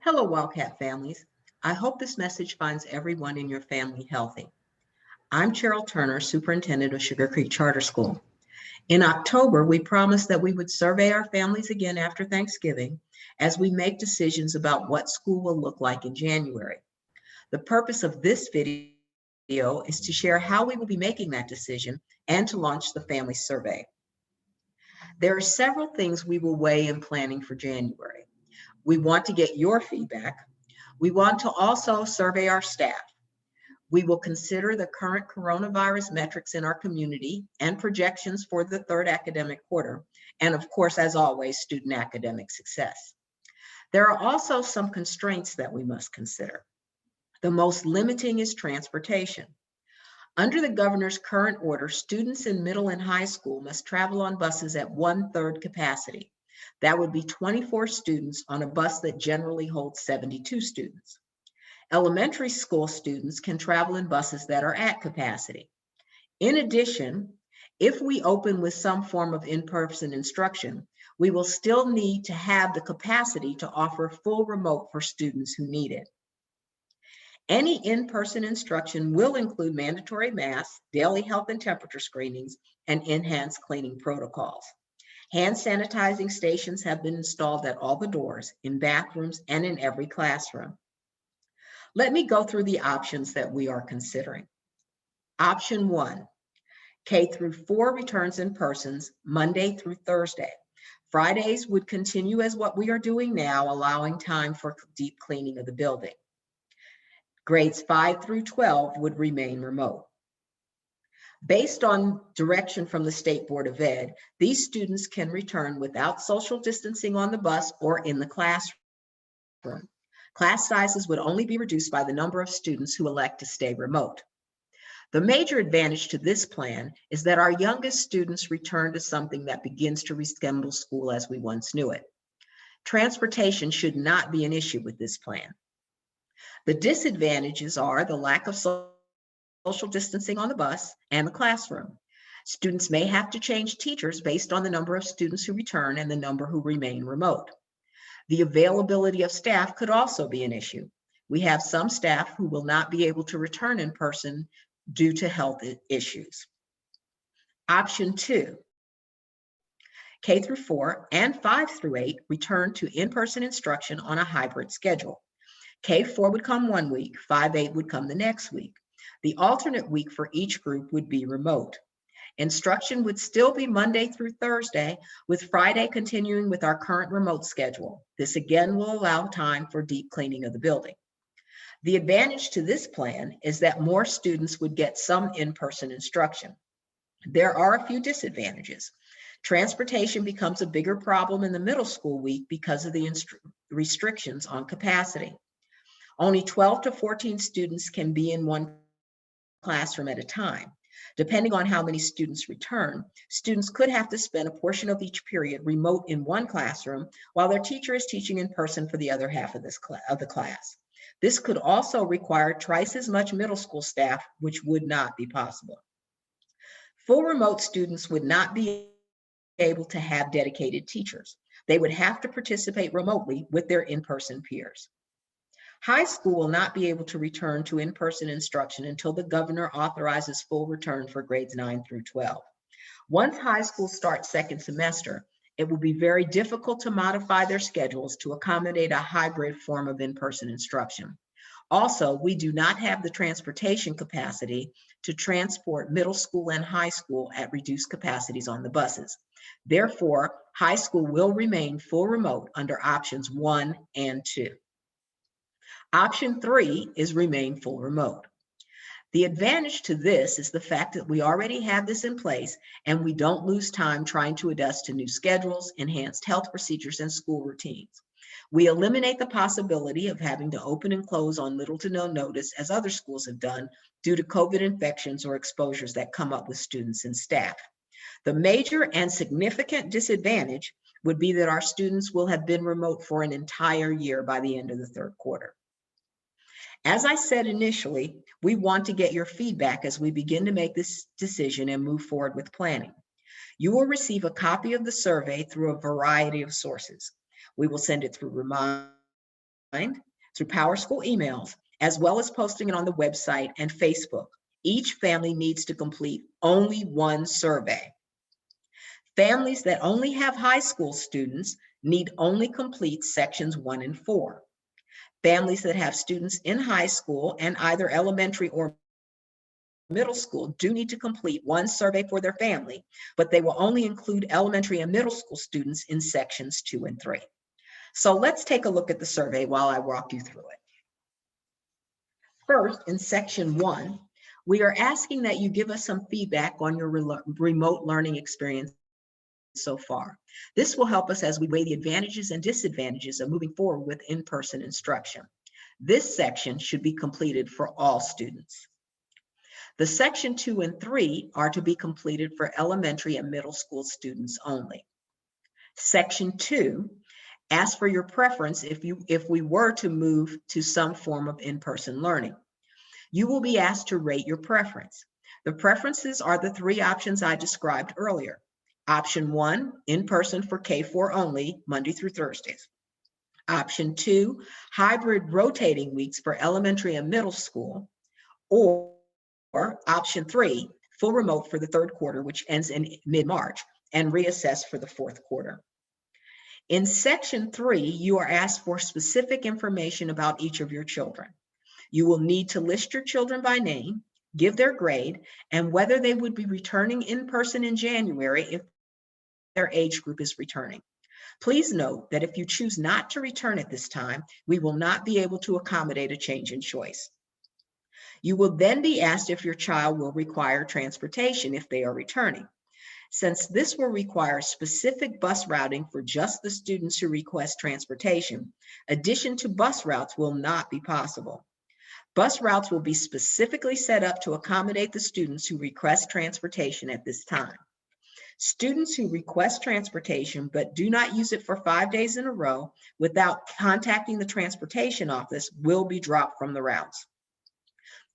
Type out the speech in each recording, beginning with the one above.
Hello, Wildcat families. I hope this message finds everyone in your family healthy. I'm Cheryl Turner, Superintendent of Sugar Creek Charter School. In October, we promised that we would survey our families again after Thanksgiving as we make decisions about what school will look like in January. The purpose of this video is to share how we will be making that decision and to launch the family survey. There are several things we will weigh in planning for January. We want to get your feedback. We want to also survey our staff. We will consider the current coronavirus metrics in our community and projections for the third academic quarter, and of course, as always, student academic success. There are also some constraints that we must consider. The most limiting is transportation. Under the governor's current order, students in middle and high school must travel on buses at 1/3 capacity. That would be 24 students on a bus that generally holds 72 students. Elementary school students can travel in buses that are at capacity. In addition, if we open with some form of in-person instruction, we will still need to have the capacity to offer full remote for students who need it. Any in-person instruction will include mandatory masks, daily health and temperature screenings, and enhanced cleaning protocols. Hand sanitizing stations have been installed at all the doors, in bathrooms, and in every classroom. Let me go through the options that we are considering. Option 1, K-4 returns in persons Monday through Thursday. Fridays would continue as what we are doing now, allowing time for deep cleaning of the building. Grades 5 through 12 would remain remote. Based on direction from the State Board of Ed, these students can return without social distancing on the bus or in the classroom. Class sizes would only be reduced by the number of students who elect to stay remote. The major advantage to this plan is that our youngest students return to something that begins to resemble school as we once knew it. Transportation should not be an issue with this plan. The disadvantages are the lack of social distancing on the bus and the classroom. Students may have to change teachers based on the number of students who return and the number who remain remote. The availability of staff could also be an issue. We have some staff who will not be able to return in person due to health issues. Option 2, K-4 and 5 through 8 return to in-person instruction on a hybrid schedule. K-4 would come one week, 5-8 would come the next week. The alternate week for each group would be remote. Instruction would still be Monday through Thursday, with Friday continuing with our current remote schedule. This again will allow time for deep cleaning of the building. The advantage to this plan is that more students would get some in-person instruction. There are a few disadvantages. Transportation becomes a bigger problem in the middle school week because of the restrictions on capacity. Only 12 to 14 students can be in one classroom at a time. Depending on how many students return, students could have to spend a portion of each period remote in one classroom while their teacher is teaching in person for the other half of the class. This could also require twice as much middle school staff, which would not be possible. Full remote students would not be able to have dedicated teachers. They would have to participate remotely with their in-person peers. High school will not be able to return to in-person instruction until the governor authorizes full return for grades 9 through 12. Once high school starts second semester, it will be very difficult to modify their schedules to accommodate a hybrid form of in-person instruction. Also, we do not have the transportation capacity to transport middle school and high school at reduced capacities on the buses. Therefore, high school will remain full remote under options 1 and 2. Option 3 is remain full remote. The advantage to this is the fact that we already have this in place and we don't lose time trying to adjust to new schedules, enhanced health procedures, and school routines. We eliminate the possibility of having to open and close on little to no notice, as other schools have done, due to COVID infections or exposures that come up with students and staff. The major and significant disadvantage would be that our students will have been remote for an entire year by the end of the third quarter. As I said initially, we want to get your feedback as we begin to make this decision and move forward with planning. You will receive a copy of the survey through a variety of sources. We will send it through reminders, through PowerSchool emails, as well as posting it on the website and Facebook. Each family needs to complete only one survey. Families that only have high school students need only complete sections 1 and 4. Families that have students in high school and either elementary or middle school do need to complete one survey for their family, but they will only include elementary and middle school students in sections 2 and 3. So let's take a look at the survey while I walk you through it. First, in section 1, we are asking that you give us some feedback on your remote learning experience so far. This will help us as we weigh the advantages and disadvantages of moving forward with in-person instruction. This section should be completed for all students. The section 2 and 3 are to be completed for elementary and middle school students only. Section 2 asks for your preference if we were to move to some form of in-person learning. You will be asked to rate your preference. The preferences are the 3 options I described earlier. Option 1, in-person for K-4 only, Monday through Thursdays. Option 2, hybrid rotating weeks for elementary and middle school. Or option 3, full remote for the 3rd quarter, which ends in mid-March, and reassess for the 4th quarter. In section 3, you are asked for specific information about each of your children. You will need to list your children by name, give their grade, and whether they would be returning in person in January if their age group is returning. Please note that if you choose not to return at this time, we will not be able to accommodate a change in choice. You will then be asked if your child will require transportation if they are returning. Since this will require specific bus routing for just the students who request transportation, addition to bus routes will not be possible. Bus routes will be specifically set up to accommodate the students who request transportation at this time. Students who request transportation but do not use it for 5 days in a row without contacting the transportation office will be dropped from the routes.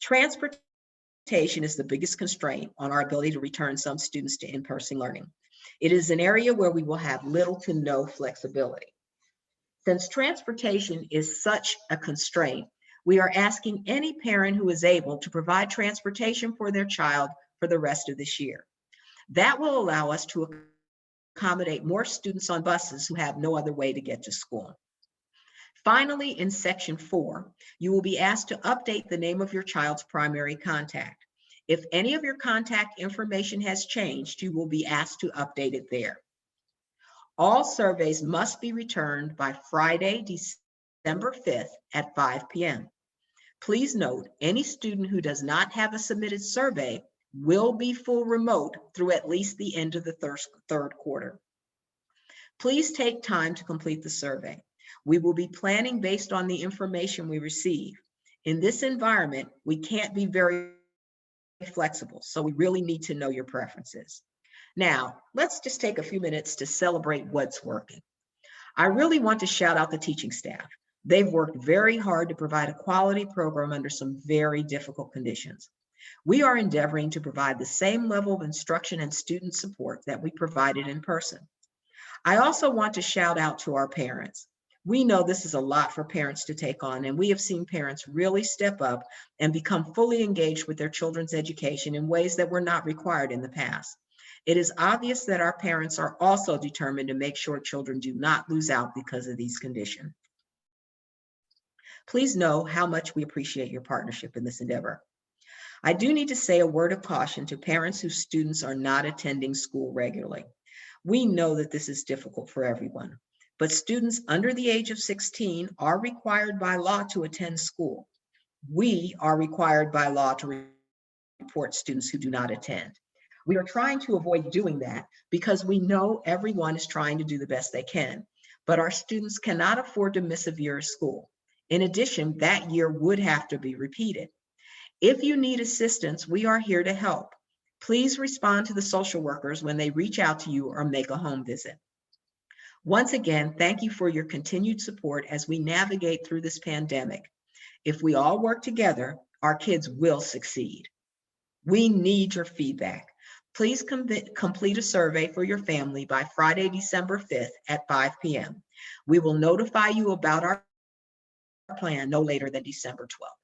Transportation is the biggest constraint on our ability to return some students to in-person learning. It is an area where we will have little to no flexibility. Since transportation is such a constraint, we are asking any parent who is able to provide transportation for their child for the rest of this year. That will allow us to accommodate more students on buses who have no other way to get to school. Finally, in section 4, you will be asked to update the name of your child's primary contact. If any of your contact information has changed, you will be asked to update it there. All surveys must be returned by Friday, December 5th at 5 p.m. Please note, any student who does not have a submitted survey will be full remote through at least the end of the 3rd quarter. Please take time to complete the survey. We will be planning based on the information we receive. In this environment, we can't be very flexible, so we really need to know your preferences. Now, let's just take a few minutes to celebrate what's working. I really want to shout out the teaching staff. They've worked very hard to provide a quality program under some very difficult conditions. We are endeavoring to provide the same level of instruction and student support that we provided in person. I also want to shout out to our parents. We know this is a lot for parents to take on, and we have seen parents really step up and become fully engaged with their children's education in ways that were not required in the past. It is obvious that our parents are also determined to make sure children do not lose out because of these conditions. Please know how much we appreciate your partnership in this endeavor. I do need to say a word of caution to parents whose students are not attending school regularly. We know that this is difficult for everyone, but students under the age of 16 are required by law to attend school. We are required by law to report students who do not attend. We are trying to avoid doing that because we know everyone is trying to do the best they can, but our students cannot afford to miss a year of school. In addition, that year would have to be repeated. If you need assistance, we are here to help. Please respond to the social workers when they reach out to you or make a home visit. Once again, thank you for your continued support as we navigate through this pandemic. If we all work together, our kids will succeed. We need your feedback. Please complete a survey for your family by Friday, December 5th at 5 p.m. We will notify you about our plan no later than December 12th.